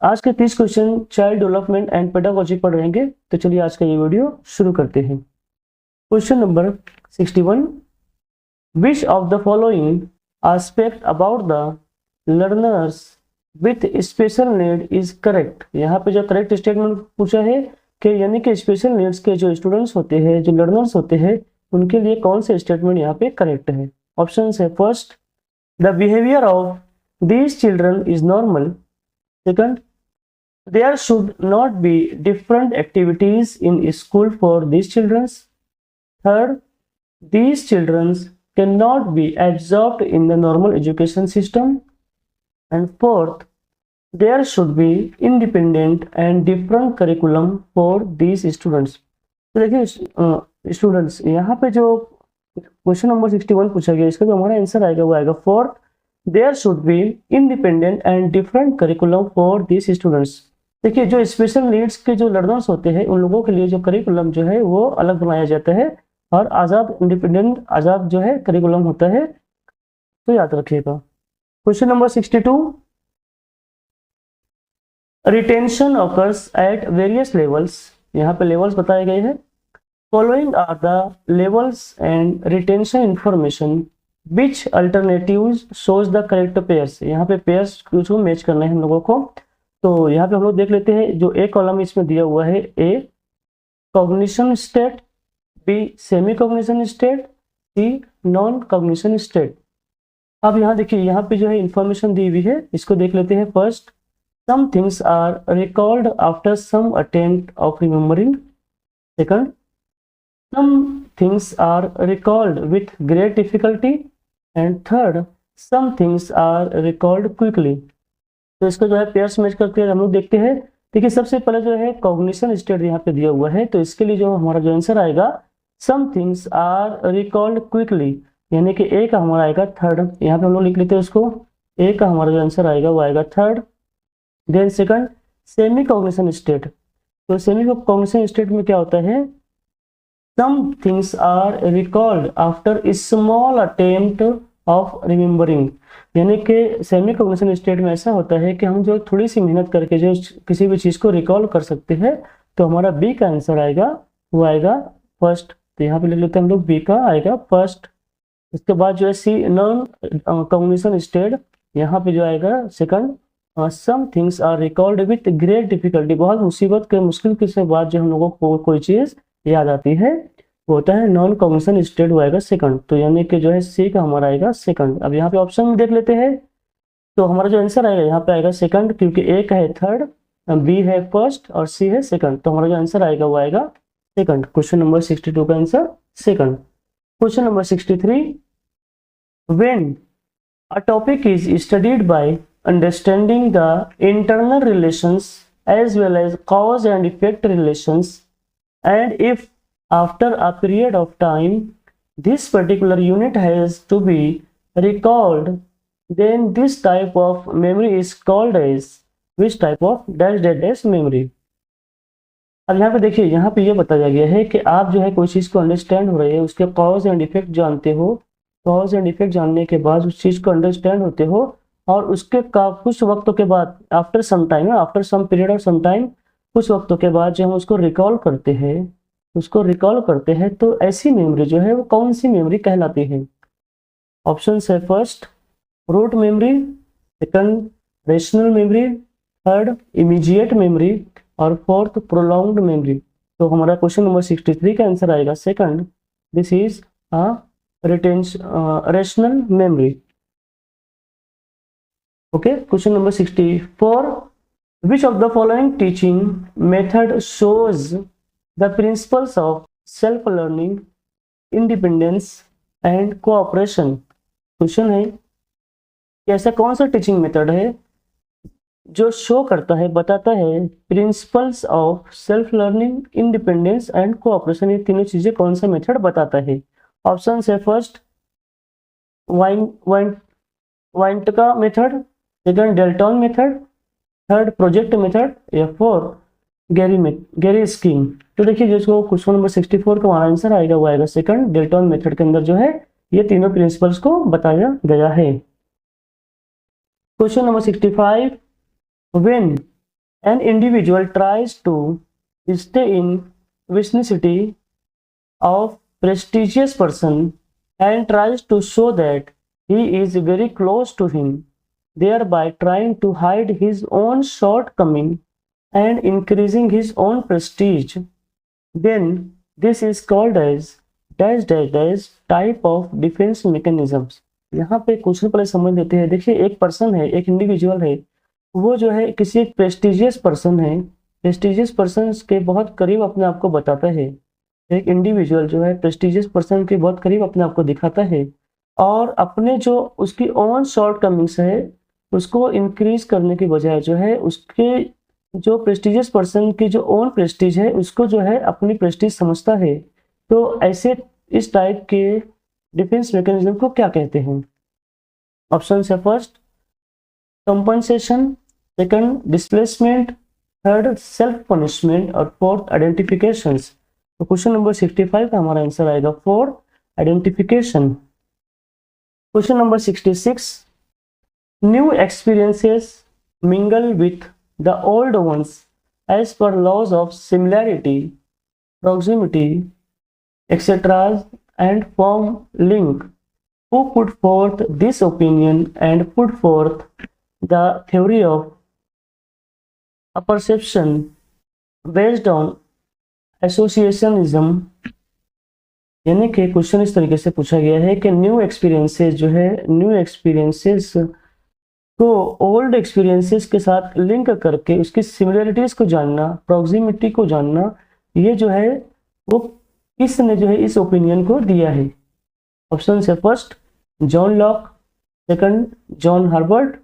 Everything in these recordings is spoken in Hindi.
आज के 30 question child development and pedagogy पर रहेंगे। तो चलिए आज का ये वीडियो शुरू करते हैं। Question number 61, which of the following aspect about the learners with special need is correct. यहाँ पे जो करेक्ट स्टेटमेंट पूछा है कि यानी कि स्पेशल नीड्स के जो स्टूडेंट्स होते हैं, जो लर्नर्स होते हैं, उनके लिए कौन से स्टेटमेंट यहाँ पे करेक्ट है। ऑप्शन है, first, the behaviour of these children is normal. Second, there should not be different activities in school for these children. Third, these children cannot be absorbed in the normal education system. And fourth, there should be independent and different curriculum for these students. तो देखिए स्टूडेंट्स, यहाँ पे जो क्वेश्चन नंबर 61 पूछा गया, इसका जो हमारा आंसर आएगा वो आएगा fourth, there should be independent and different curriculum for this students. देखिए जो स्पेशल नीड्स के जो लर्नर्स होते हैं उन लोगों के लिए जो करिकुलम जो है वो अलग बनाया जाता है और आज़ाद इंडिपेंडेंट आज़ाद जो है करिकुलम होता है, तो याद रखिएगा। Question number 62, retention occurs at various levels. यहाँ पे लेवल्स बताए गए हैं। Following are the levels and retention information which alternatives shows the correct pairs. यहाँ पे पेयर्स को मैच करना है हम लोगों को। तो यहाँ पे हम लोग देख लेते हैं, जो ए कॉलम इसमें दिया हुआ है, A cognition state, B semi cognition state, C non cognition state. अब यहाँ देखिए, यहाँ पे जो है इंफॉर्मेशन दी हुई है, इसको देख लेते हैं। First, some things are recalled after some attempt of remembering. Second, some things are recalled with great difficulty. And third, some things are recalled quickly. तो इसको जो है पेयर्स मैच करके हम लोग देखते हैं। देखिए सबसे पहले जो है कॉग्निशन स्टेट यहाँ पे दिया हुआ है, तो इसके लिए जो हमारा जो आंसर आएगा, some things are recalled quickly, यानी कि ए का हमारा आएगा थर्ड। यहाँ पे हम लोग लिख लेते हैं उसको, ए का हमारा जो आंसर आएगा वो आएगा third. Then second, semi cognition state. तो सेमी कॉग्निशन स्टेट में क्या होता है, some things are recalled after small attempt of remembering, यानी कि सेमी कॉग्निशन स्टेट में ऐसा होता है कि हम जो थोड़ी सी मेहनत करके जो किसी भी चीज़ को रिकॉल कर सकते हैं, तो हमारा बी का आंसर आएगा वो आएगा फर्स्ट। तो यहाँ पे लिख लेते हैं हम लोग, बी का आएगा फर्स्ट। उसके बाद जो है सी नॉन कॉग्निशन स्टेट, यहाँ पे जो आएगा second, some things are recalled with great difficulty. बहुत मुसीबत के मुश्किल के बाद जो हम लोगों को कोई चीज़ याद आती है वो होता है नॉन कॉग्निशन स्टेट, वो आएगा सेकंड। तो यानी कि जो है सी का हमारा आएगा सेकंड। अब यहाँ पे ऑप्शन में देख लेते हैं, तो हमारा जो आंसर आएगा यहाँ पे आएगा सेकंड, क्योंकि ए का है थर्ड, बी है फर्स्ट और सी है सेकंड। तो हमारा जो आंसर आएगा वो आएगा सेकंड। क्वेश्चन नंबर 62 का answer second. Question number 63, when a topic is studied by understanding the internal relations as well as cause and effect relations, and if after a period of time this particular unit has to be recalled, then this type of memory is called as which type of dash dash dash memory। अब यहाँ पे देखिए, यहाँ पे ये बताया गया है कि आप जो है कोई चीज़ को अंडरस्टैंड हो रहे हैं, उसके कॉज एंड इफेक्ट जानते हो, कॉज एंड इफेक्ट जानने के बाद उस चीज़ को अंडरस्टैंड होते हो, और उसके कुछ वक्तों के बाद, after some time, after some period of some time, कुछ वक्तों के बाद जो हम उसको रिकॉल करते हैं, तो ऐसी मेमोरी जो है वो कौन सी मेमोरी कहलाती है। ऑप्शन है, first rote memory, second rational memory, third immediate memory और फोर्थ प्रोलॉन्ग्ड मेमोरी। तो हमारा क्वेश्चन नंबर 63 का आंसर आएगा second, this is a rational memory. Okay, question number 64, which of the following teaching method shows the principles of self-learning, independence and cooperation। Question है कि ऐसा कौन सा टीचिंग मेथड है जो शो करता है, बताता है principles of self learning, independence and cooperation. ये तीनों चीजें कौन सा मेथड बताता है। ऑप्शन है, first Winnetka method, second Dalton method, third project method, या फोर्थ गैरी स्कीम। तो देखिए जिसको क्वेश्चन नंबर 64 का हमारा आंसर आएगा वो आएगा सेकंड, डेल्टन मेथड के अंदर जो है ये तीनों प्रिंसिपल्स को बताया गया है। Question number 65, when An individual tries to stay in vicinity of prestigious person and tries to show that he is very close to him, thereby trying to hide his own shortcoming and increasing his own prestige. Then this is called as dash dash dash type of defense mechanisms. यहाँ पे क्वेश्चन पहले समझ लेते हैं। देखिए, एक पर्सन है, एक इंडिविजुअल है, वो जो है किसी एक प्रेस्टिजियस पर्सन है, प्रेस्टिजियस पर्सन के बहुत करीब अपने आप को बताता है। एक इंडिविजुअल जो है प्रेस्टिजियस पर्सन के बहुत करीब अपने आप को दिखाता है और अपने जो उसकी ओन शॉर्ट कमिंग्स है उसको इंक्रीज करने की बजाय जो है उसके जो प्रेस्टिजियस पर्सन की जो ओन प्रेस्टीज है उसको जो है अपनी प्रेस्टीज समझता है। तो ऐसे इस टाइप के डिफेंस मैकेनिज्म को क्या कहते हैं? ऑप्शन है first compensation, second displacement, third self punishment और फोर्थ आइडेंटिफिकेशन। तो क्वेश्चन नंबर 65 का हमारा आंसर आएगा four identification. Question number 66 new experiences mingle with the old ones as per laws of similarity, proximity, etc. and form link. Who put forth this opinion and put forth the theory of a perception based on associationism? यानी कि क्वेश्चन इस तरीके से पूछा गया है कि न्यू एक्सपीरियंसेस जो है, न्यू एक्सपीरियंसेस को ओल्ड एक्सपीरियंसेस के साथ लिंक करके उसकी सिमिलरिटीज को जानना, प्रॉक्सिमिटी को जानना, ये जो है वो किसने जो है इस ओपिनियन को दिया है? ऑप्शन है first John Locke, second John Herbert,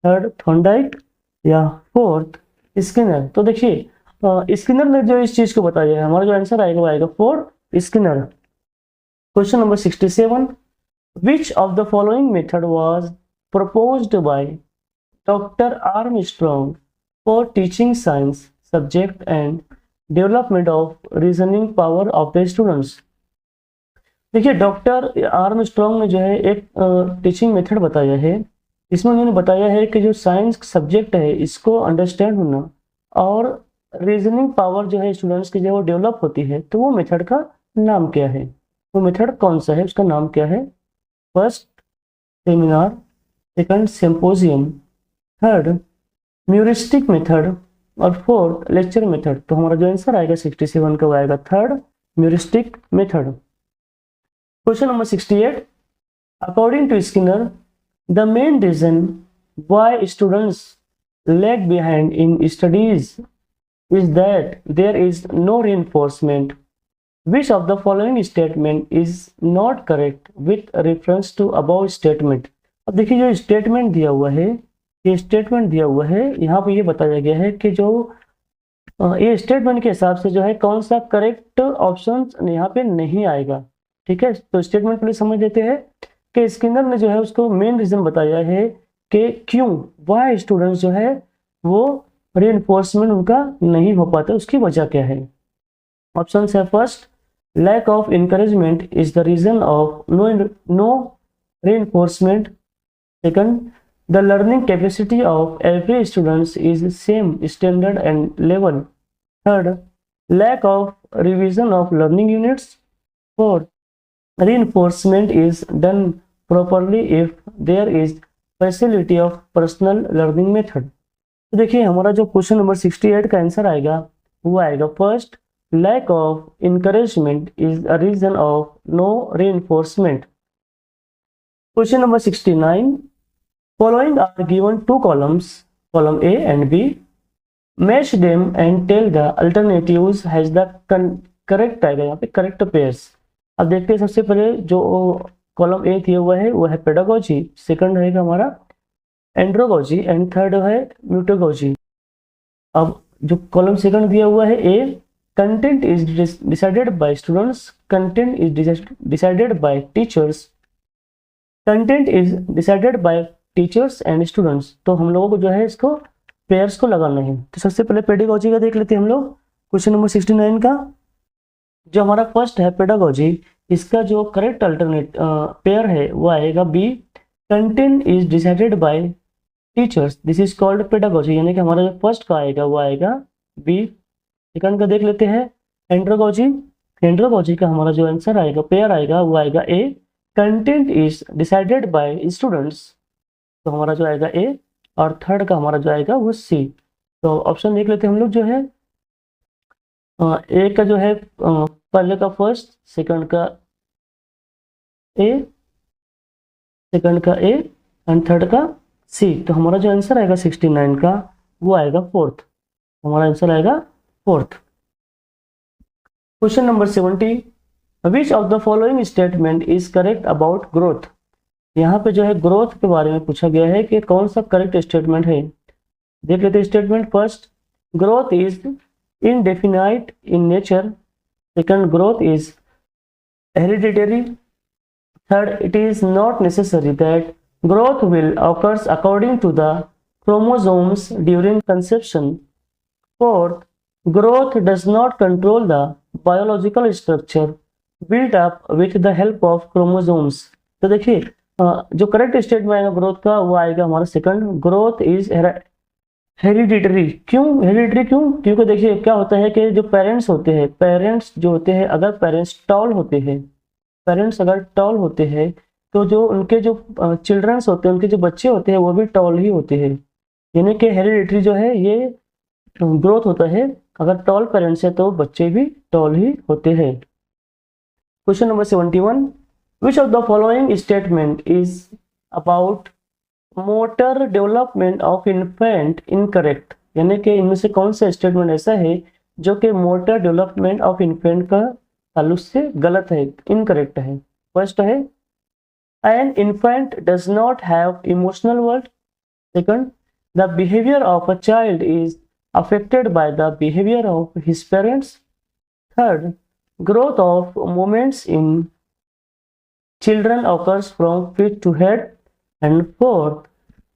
third Thorndike या फोर्थ स्किनर। तो देखिए स्किनर ने जो इस चीज को बताया है, हमारा जो आंसर आएगा वो आएगा four Skinner. Question number 67 which of the following method was proposed by Dr. Armstrong for teaching science subject and development of reasoning power of the students? देखिए डॉक्टर आर्मस्ट्रॉन्ग ने जो है एक टीचिंग मेथड बताया है। इसमें उन्होंने बताया है कि जो साइंस सब्जेक्ट है इसको अंडरस्टैंड होना और रीजनिंग पावर जो है स्टूडेंट्स की जो वो डेवलप होती है, तो वो मेथड का नाम क्या है? वो मेथड कौन सा है, उसका नाम क्या है? First seminar, second symposium, third heuristic method और फोर्थ लेक्चर मेथड। तो हमारा जो आंसर आएगा 67 का वो आएगा third heuristic method. Question number 68 according to Skinner the main reason why students lag behind in studies is that there is no reinforcement. Which of the following statement is not correct with reference to above statement? अब देखिए जो स्टेटमेंट दिया हुआ है, ये स्टेटमेंट दिया हुआ है, यहाँ पे ये बताया गया है कि जो ये स्टेटमेंट के हिसाब से जो है कौन सा करेक्ट ऑप्शन यहाँ पे नहीं आएगा। ठीक है, तो स्टेटमेंट पहले समझ लेते हैं कि स्किनर ने जो है उसको मेन रीजन बताया है कि क्यों, वाई स्टूडेंट्स जो है वो रीइंफोर्समेंट उनका नहीं हो पाता, उसकी वजह क्या है? ऑप्शन है first lack of encouragement is the reason of no reinforcement. Second, the learning capacity of every student is same standard and level. Third, lack of revision of learning units. Fourth, reinforcement is done properly if there is facility of personal learning method. तो देखिए हमारा जो क्वेश्चन नंबर 68 का आंसर आएगा वो आएगा first lack of encouragement is a reason of no reinforcement. Question number 69 following are given two columns, column A and B. Match them and tell the alternatives has the correct आएगा यहाँ पे correct pairs. अब देखते हैं सबसे पहले जो कॉलम ए दिया हुआ है वो है पेडागोजी, सेकंड रहेगा हमारा एंड्रोगोजी एंड थर्ड है म्यूटागोजी। अब जो कॉलम सेकंड दिया हुआ है A, content is decided by students, content is decided by teachers, content is decided by teachers and students. तो हम लोगों को जो है इसको पेयर्स को लगाना है। तो सबसे पहले पेडागोजी का देख लेते हैं हम लोग। क्वेश्चन नंबर 69 का जो हमारा फर्स्ट है पेडागोजी, इसका जो करेक्ट अल्टरनेट पेयर है वो आएगा B, content is decided by teachers, this is called pedagogy, यानी कि हमारा जो फर्स्ट का आएगा वो आएगा बी। सेकंड का देख लेते हैं एंड्रोगोजी। एंड्रोगोजी का हमारा जो आंसर आएगा पेयर आएगा वो आएगा A. Content is decided by students, तो हमारा जो आएगा ए। और थर्ड का हमारा जो आएगा वो सी। तो ऑप्शन देख लेते हैं हम लोग जो है ए का जो है पहले का फर्स्ट, सेकंड का ए, सेकंड का ए एंड थर्ड का सी। तो हमारा जो आंसर आएगा 69 का वो आएगा फोर्थ, हमारा आंसर आएगा fourth. Question number 70, which of the following statement is correct about growth. यहाँ पे जो है ग्रोथ के बारे में पूछा गया है कि कौन सा करेक्ट स्टेटमेंट है। देख लेते हैं statement first, growth is indefinite in nature. Second, growth is hereditary. Third, it is not necessary that growth will occurs according to the chromosomes during conception. Fourth, growth does not control the biological structure built up with the help of chromosomes. तो देखिए जो करेक्ट स्टेटमेंट आएगा ग्रोथ का वो आएगा हमारा सेकंड, ग्रोथ इज हेरिडिटरी। क्यों हेरिडिटरी, क्यों? क्योंकि देखिए क्या होता है कि जो पेरेंट्स होते हैं, पेरेंट्स जो होते हैं अगर पेरेंट्स टॉल होते हैं, पेरेंट्स अगर टॉल होते हैं तो जो उनके जो चिल्ड्रंस होते हैं, उनके जो बच्चे होते हैं वो भी टॉल ही होते हैं। यानी कि हेरिडिटरी जो है ये ग्रोथ होता है, अगर टॉल पेरेंट्स है तो बच्चे भी टॉल ही होते हैं। Question number 71, which of the following statement is about motor development of infant incorrect. यानी कि इनमें से कौन सा स्टेटमेंट ऐसा है जो कि मोटर डेवलपमेंट ऑफ इन्फेंट का ताल्लुक से गलत है, इनकरेक्ट है। फर्स्ट है an infant does not have emotional world. Second, the behaviour of a child is affected by the behaviour of his parents. Third, growth of moments in children occurs from feet to head. And fourth,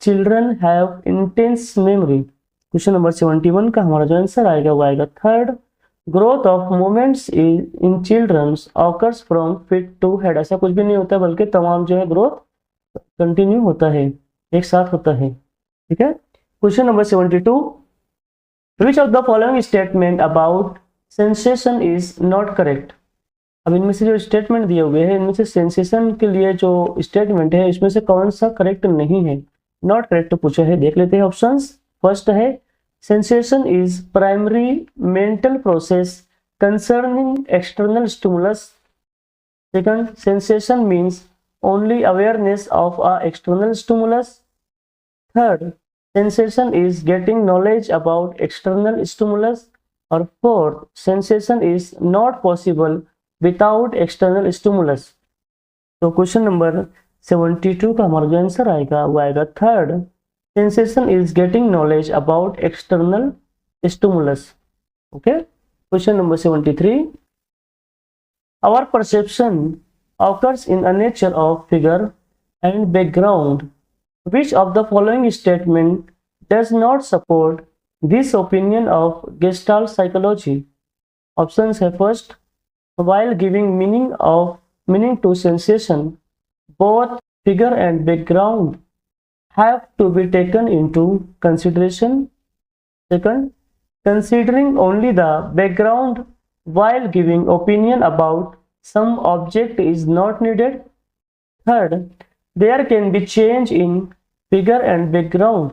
children have intense memory. Question number 71 का हमारा जो आंसर आएगा वो आएगा third, growth of moments in childrens occurs from feet to head. ऐसा कुछ भी नहीं होता बल्कि तमाम जो है ग्रोथ कंटिन्यू होता है, एक साथ होता है। ठीक है। Question number 72, which of the following statement about sensation is not correct. अब इनमें से जो स्टेटमेंट दिए हुए हैं इनमें से सेंसेशन के लिए जो स्टेटमेंट है इसमें से कौन सा करेक्ट नहीं है, नॉट करेक्ट पूछा है। देख लेते हैं ऑप्शंस। फर्स्ट है sensation is primary mental process concerning external stimulus. Second, sensation means only awareness of a external stimulus. Third, sensation is getting knowledge about external stimulus. Or fourth, sensation is not possible without external stimulus. तो क्वेश्चन नंबर 72 का हमारा जो आंसर आएगा वो आएगा third, sensation is getting knowledge about external stimulus. Okay. Question number 73, our perception occurs in a nature of figure and background. Which of the following statement does not support this opinion of Gestalt psychology? Options है first, while giving meaning to sensation, both figure and background have to be taken into consideration. Second, considering only the background while giving opinion about some object is not needed. Third, there can be change in figure and background.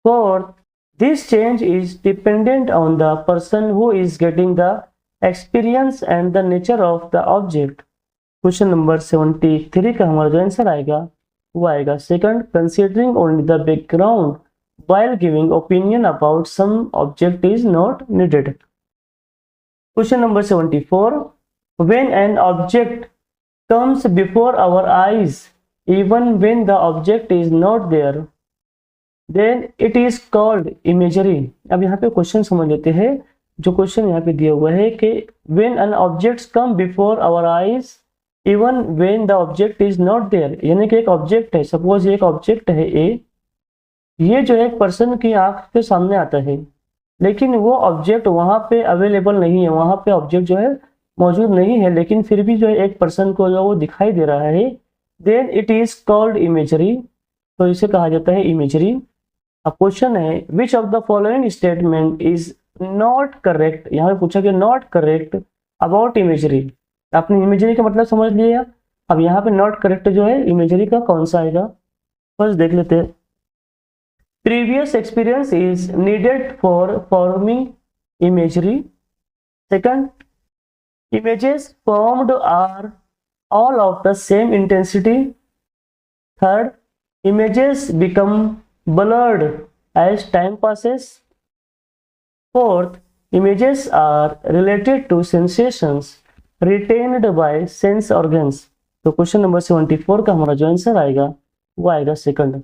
Fourth, this change is dependent on the person who is getting the experience and the nature of the object. Question number 73 का हमारा जो आंसर आएगा वो आएगा second, considering only the background while giving opinion about some object is not needed. Question number 74, when an object comes before our eyes even when the object is not there then it is called imagery. अब यहाँ पे क्वेश्चन समझ लेते हैं। जो क्वेश्चन यहाँ पे दिया हुआ है कि when an object come before our eyes even when the object is not there, यानी कि एक ऑब्जेक्ट है, सपोज एक ऑब्जेक्ट है ए, ये जो है एक पर्सन की आंख के सामने आता है लेकिन वो ऑब्जेक्ट वहां पे अवेलेबल नहीं है, वहां पे ऑब्जेक्ट जो है मौजूद नहीं है, लेकिन फिर भी जो है एक पर्सन को जो वो दिखाई दे रहा है, then it is called imagery. तो इसे कहा जाता है इमेजरी। अब क्वेश्चन है which of the following statement is not correct. यहाँ पे पूछा कि नॉट करेक्ट अबाउट इमेजरी। आपने इमेजरी का मतलब समझ लिया। अब यहाँ पे नॉट करेक्ट जो है इमेजरी का कौन सा आएगा, फर्स्ट देख लेते हैं। Previous experience is needed for forming imagery. Second, images formed are all of the same intensity. Third, images become blurred as time passes. Fourth, images are related to sensations retained by sense organs. तो क्वेश्चन नंबर 74 का हमारा जो आंसर आएगा वो आएगा second.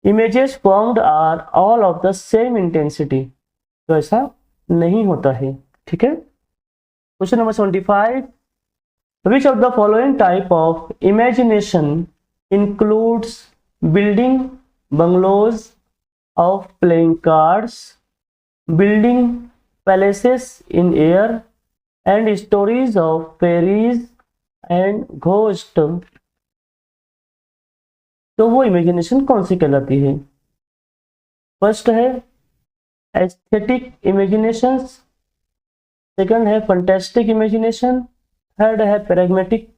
Images formed are all of the same intensity, तो ऐसा नहीं होता है। ठीक है। Question number 75, which of the following type of imagination includes building bungalows of playing cards, building palaces in air and stories of fairies and ghost. तो वो इमेजिनेशन कौन सी कहलाती है? फर्स्ट है एस्थेटिक इमेजिनेशंस, सेकंड है फंटेस्टिक इमेजिनेशन, थर्ड है पैराग्मेटिक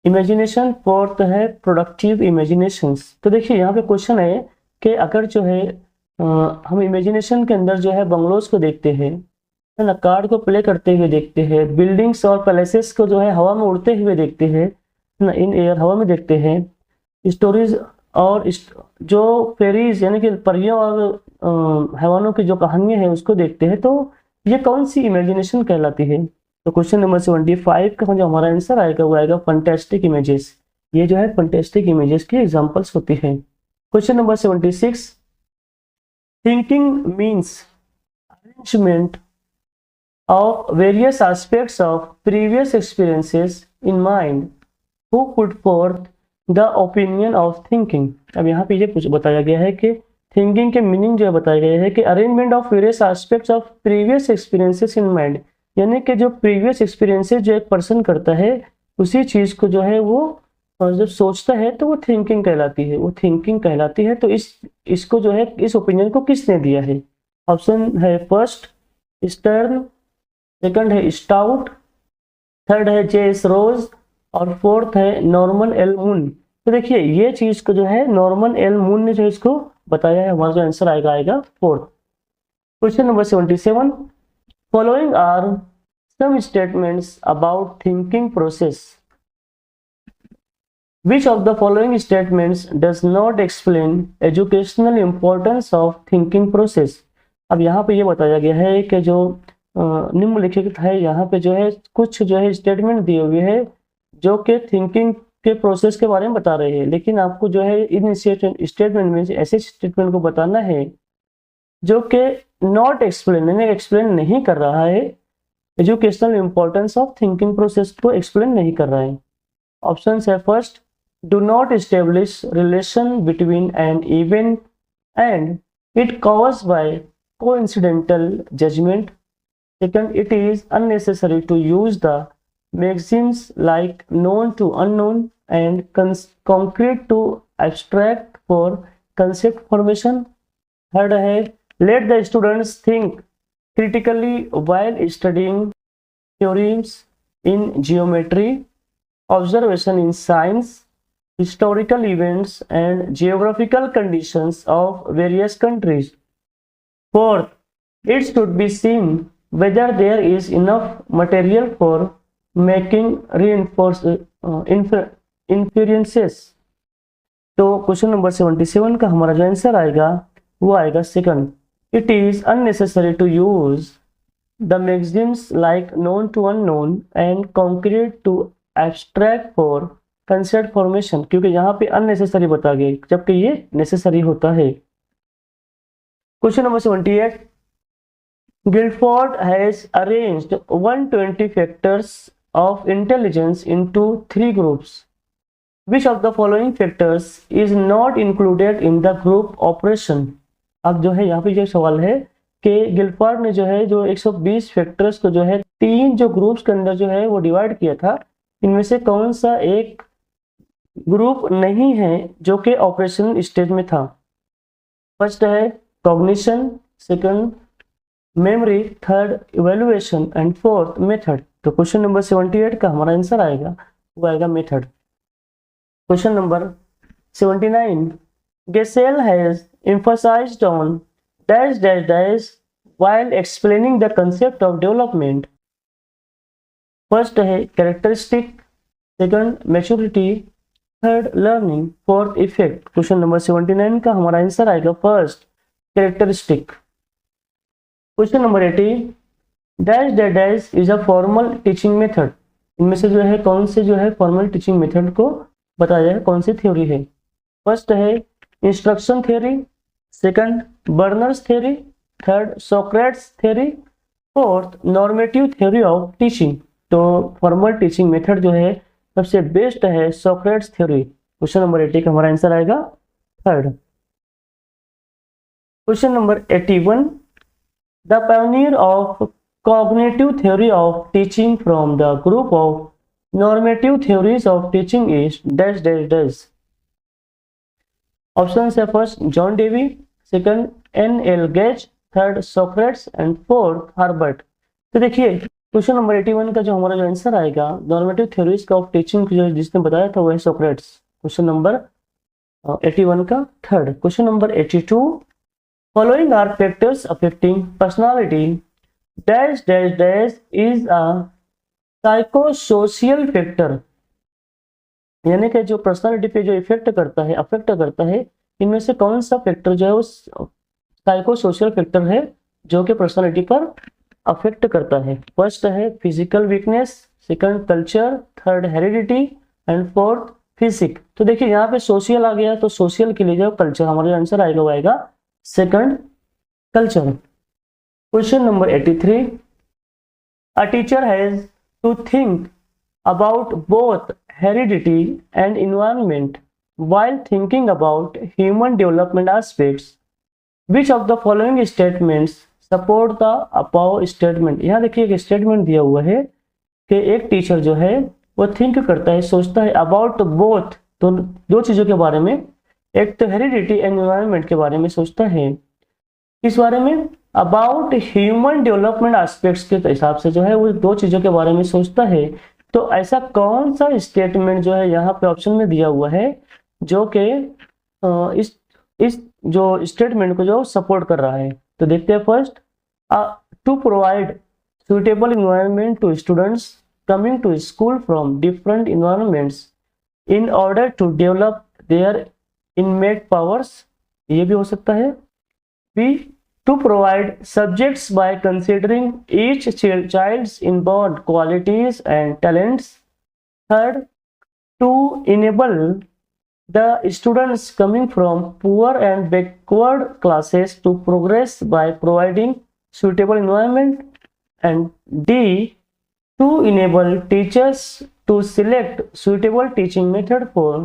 इमेजिनेशन, फोर्थ है प्रोडक्टिव इमेजिनेशंस। तो देखिए यहाँ पे क्वेश्चन है कि अगर जो है हम इमेजिनेशन के अंदर जो है बंगलोज को देखते हैं, है ना, कार्ड को प्ले करते हुए देखते हैं, बिल्डिंग्स और पैलेसेस को जो है हवा में उड़ते हुए देखते हैं, है ना, इन एयर हवा में देखते हैं, स्टोरीज और जो फेरीज यानी कि परियों और हैवानों की जो कहानियां हैं उसको देखते हैं, तो ये कौन सी इमेजिनेशन कहलाती है? तो क्वेश्चन नंबर 75 का जो हमारा आंसर आएगा वो आएगा फंटेस्टिक इमेजेस। ये जो है फंटेस्टिक इमेजेस की एग्जांपल्स होती है। Question number 76, thinking means arrangement of various aspects of previous experiences in mind. Who put forth the opinion of thinking? अब यहाँ पे ये बताया गया है कि थिंकिंग के मीनिंग जो है बताया गया है कि arrangement of various aspects of previous experiences in mind, यानी कि जो प्रीवियस एक्सपीरियंसेस जो एक पर्सन करता है उसी चीज को जो है वो जब सोचता है तो वो थिंकिंग कहलाती है, वो थिंकिंग कहलाती है। तो इसको जो है इस ओपिनियन को किसने दिया है? ऑप्शन है फर्स्ट स्टर्न, सेकंड है स्टाउट, थर्ड है जे.एस. रोज और फोर्थ है नॉर्मन एल मून। तो देखिए ये चीज को जो है नॉर्मन एल मून ने जो इसको बताया है, हमारा जो आंसर आएगा fourth. Question number 77, following are some statements about thinking process. Which of the following statements does not explain educational importance of thinking process. अब यहाँ पे ये बताया गया है कि जो निम्नलिखित है, यहाँ पे जो है कुछ जो है स्टेटमेंट दिए हुए हैं जो कि थिंकिंग के प्रोसेस के बारे में बता रहे हैं, लेकिन आपको जो है इन स्टेटमेंट में ऐसे स्टेटमेंट को बताना है जो कि नॉट एक्सप्लेन, यानी एक्सप्लेन नहीं कर रहा है, educational importance of thinking process को एक्सप्लेन नहीं कर रहा है। ऑप्शन है first, do not establish relation between an event and it cause by coincidental judgement. Second, it is unnecessary to use the maxims like known to unknown and concrete to abstract for concept formation. Third है, let the students think critically while studying theorems in geometry, observation in science, historical events and geographical conditions of various countries. Fourth, it should be seen whether there is enough material for making inferences. तो क्वेश्चन नंबर 77 का हमारा जो आंसर आएगा वो आएगा second, it is unnecessary to use the maxims like known to unknown and concrete to abstract for concept formation, क्योंकि यहाँ पे अननेसेसरी बता गए जबकि ये नेसेसरी होता है। Question number 78, Guilford has arranged 120 factors of intelligence into 3 groups. Which of the following factors is not included in the group operation? अब जो है यहाँ पे जो सवाल है कि गिल्फोर्ड ने जो है जो 120 फैक्टर्स को जो है 3 जो ग्रुप्स के अंदर जो है वो डिवाइड किया था, इनमें से कौन सा एक ग्रुप नहीं है जो कि ऑपरेशन स्टेज में था? फर्स्ट है cognition, second memory, third evaluation and fourth method. तो क्वेश्चन नंबर 78 का हमारा आंसर आएगा वो आएगा method. Question number 79, Gesell has emphasized on dash dash dash while explaining the concept of development. First है characteristic, second maturity, third learning, fourth effect. Question number 79 का हमारा आंसर आएगा first characteristic. Question number 80, dash dash dash is a formal teaching method. इनमें से जो है कौन से जो है फॉर्मल टीचिंग मेथड को बताया है, कौन सी थ्योरी है। फर्स्ट है instruction theory, second Bruner's theory, third Socrates theory, fourth normative theory of teaching. तो फॉर्मल टीचिंग मेथड जो है सबसे बेस्ट है सोक्रेट्स थ्योरी। क्वेश्चन नंबर 80 का हमारा आंसर आएगा third. Question number 81, the pioneer of cognitive theory of teaching from the group of normative theories of teaching is dash dash dash। Option है first John Dewey, second N.L. Gage, third Socrates and fourth Herbart. तो देखिए क्वेश्चन नंबर 81 का जो हमारा जो आंसर आएगा नॉर्मेटिव थ्योरीज ऑफ टीचिंग जो जिसने बताया था वो है सोक्रेट्स। क्वेश्चन नंबर 81 का third. Question number 82, following are factors affecting personality dash dash dash is a psychosocial factor. यानी कि जो पर्सनालिटी पे जो इफेक्ट करता है, अफेक्ट करता है, इनमें से कौन सा फैक्टर जो है वो साइकोसोशियल फैक्टर है जो कि पर्सनालिटी पर अफेक्ट करता है। फर्स्ट है physical weakness, second culture, third heredity and fourth physique. तो देखिए यहाँ पे सोशल आ गया तो सोशल के लिए जो कल्चर हमारा आंसर आएगा वो आएगा second culture. Question number 83, a teacher has to think about both heredity and environment while thinking about human development aspects. Which of the following statements support the above statement? यहाँ देखिए एक स्टेटमेंट दिया हुआ है कि एक टीचर जो है वो थिंक करता है, सोचता है अबाउट बोथ, तो दो चीजों के बारे में, एक तो हेरिडिटी एंड एनवायरनमेंट के बारे में सोचता है, इस बारे में अबाउट ह्यूमन डेवलपमेंट एस्पेक्ट्स के हिसाब से जो है वो दो चीजों के बारे में सोचता है। तो ऐसा कौन सा स्टेटमेंट जो है यहाँ पे ऑप्शन में दिया हुआ है जो कि इस जो स्टेटमेंट को जो सपोर्ट कर रहा है। तो देखते हैं first, to provide suitable environment to students coming to school from different environments in order to develop their innate powers, ये भी हो सकता है। B, to provide subjects by considering each child's inborn qualities and talents. Third, to enable the students coming from poor and backward classes to progress by providing suitable environment. And D, to enable teachers to select suitable teaching method for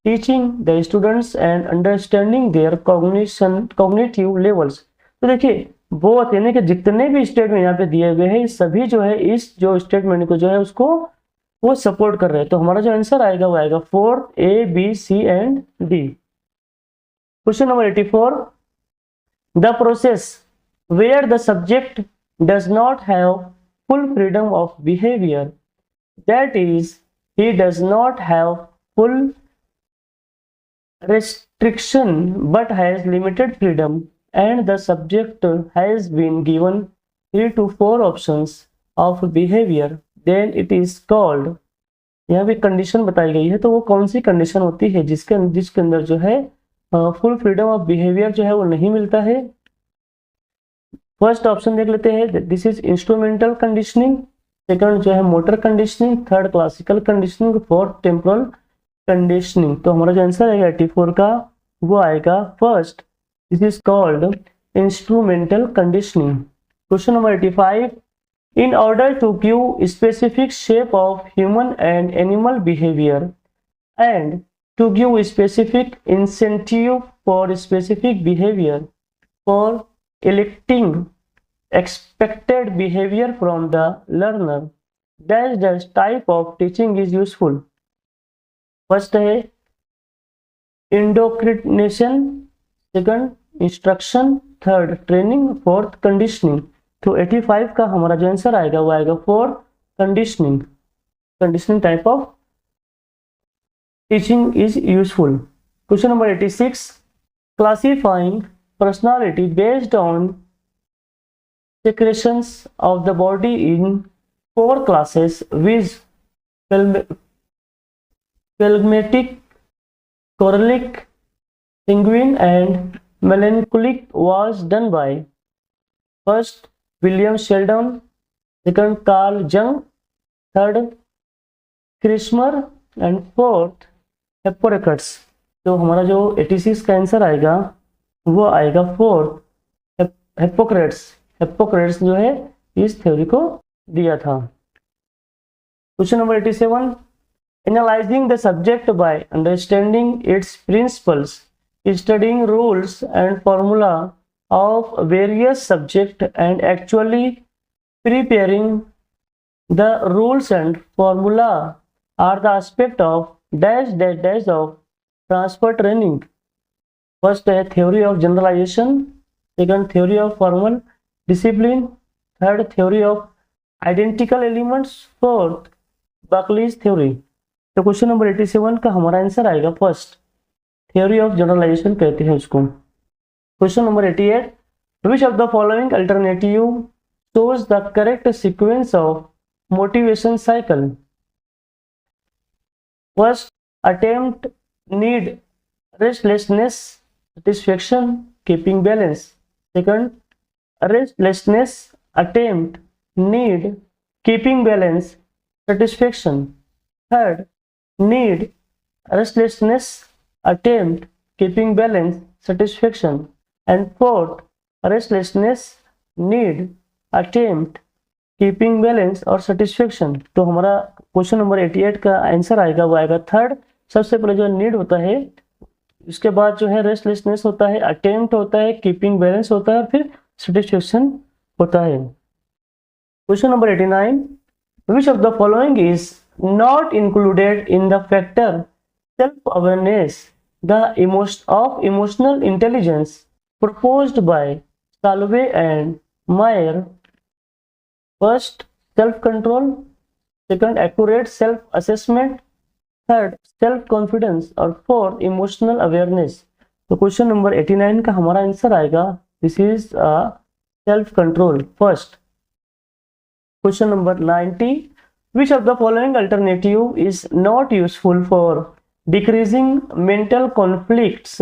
teaching the students and understanding their cognitive levels। तो देखिए बोथ यानी कि जितने भी स्टेटमेंट यहाँ पे दिए हुए हैं सभी जो है इस जो स्टेटमेंट को जो है उसको वो सपोर्ट कर रहे हैं। तो हमारा जो आंसर आएगा वो आएगा fourth A B C and D. Question number 84, the process where the subject does not have full freedom of behaviour, that is he does not have full restriction but has limited freedom and the subject has been given 3 to 4 options of behavior, then it is called। यहाँ पे कंडीशन बताई गई है तो वो कौन सी कंडीशन होती है जिसके अंदर जो है फुल फ्रीडम ऑफ बिहेवियर जो है वो नहीं मिलता है। फर्स्ट ऑप्शन देख लेते हैं, this is instrumental conditioning, second जो है motor conditioning, third classical conditioning, fourth temporal conditioning. तो हमारा जो आंसर आएगा 84 का वो आएगा first, this is called instrumental conditioning. Question number 85, in order to give specific shape of human and animal behaviour and to give specific incentive for specific behaviour for electing expected behavior from the learner, dash type of teaching is useful। First है indoctrination, second instruction, third training, fourth conditioning. तो 85 का हमारा जो आंसर आएगा वो आएगा four conditioning. Conditioning type of teaching is useful. Question number 86, classifying personality based on secretions of the body in four classes with phlegmatic, choleric, sanguine and melancholic was done by first William Sheldon, second Carl Jung, third Kretschmer and fourth Hippocrates. तो हमारा जो 86 का आंसर आएगा वो आएगा फोर्थ हिप्पोक्रेट्स। हिप्पोक्रेट्स जो है इस थ्योरी को दिया था। Question number 87, analysing the subject by understanding its principles, studying rules and formula of various subject and actually preparing the rules and formula are the aspect of dash dash dash of transfer training. First है theory of generalization, second theory of formal discipline, third theory of identical elements, fourth Berkeley's theory। तो क्वेश्चन नंबर 87 का हमारा आंसर आएगा फर्स्ट theory of generalization कहते हैं उसको। Question number 88, which of the following alternative shows the correct sequence of motivation cycle? First attempt need restlessness, satisfaction, keeping balance. Second restlessness, attempt need, keeping balance, satisfaction. Third need, restlessness, attempt, keeping balance, satisfaction. And fourth restlessness, need, attempt, keeping balance और सेटिस्फेक्शन। तो हमारा क्वेश्चन नंबर 88 का आंसर आएगा वो आएगा थर्ड। सबसे पहले जो नीड होता है, उसके बाद जो है रेस्टलेसनेस होता है, अटेम्प्ट होता है, कीपिंग बैलेंस होता है और फिर सेटिस्फेक्शन होता है। Question number 89, which of the following is not included in the factor self awareness the emotional intelligence proposed by Salve and Meyer? First self control, second accurate self assessment, third self confidence और fourth emotional awareness। तो क्वेश्चन नंबर 89 का हमारा आंसर आएगा this is self control first. Question number 90, which of the following alternative is not useful for decreasing mental conflicts?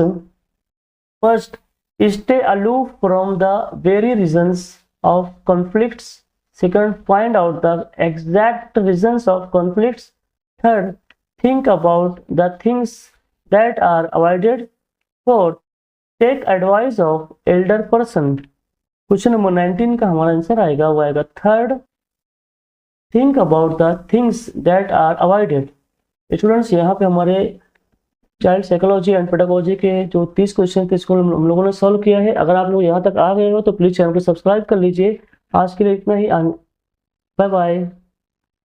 First, stay aloof from the very reasons of conflicts. Second, find out the exact reasons of conflicts. Third, think about the things that are avoided. Fourth, take advice of elder person। Question number 19 का हमारा आंसर आएगा वो आएगा third, think about the things that are avoided। Students यहाँ पे हमारे चाइल्ड साइकोलॉजी एंड पेडागोजी के जो 30 क्वेश्चन थे इसको हम लोगों ने सॉल्व किया है। अगर आप लोग यहाँ तक आ गए हो तो प्लीज चैनल को सब्सक्राइब कर लीजिए। आज के लिए इतना ही। Bye bye.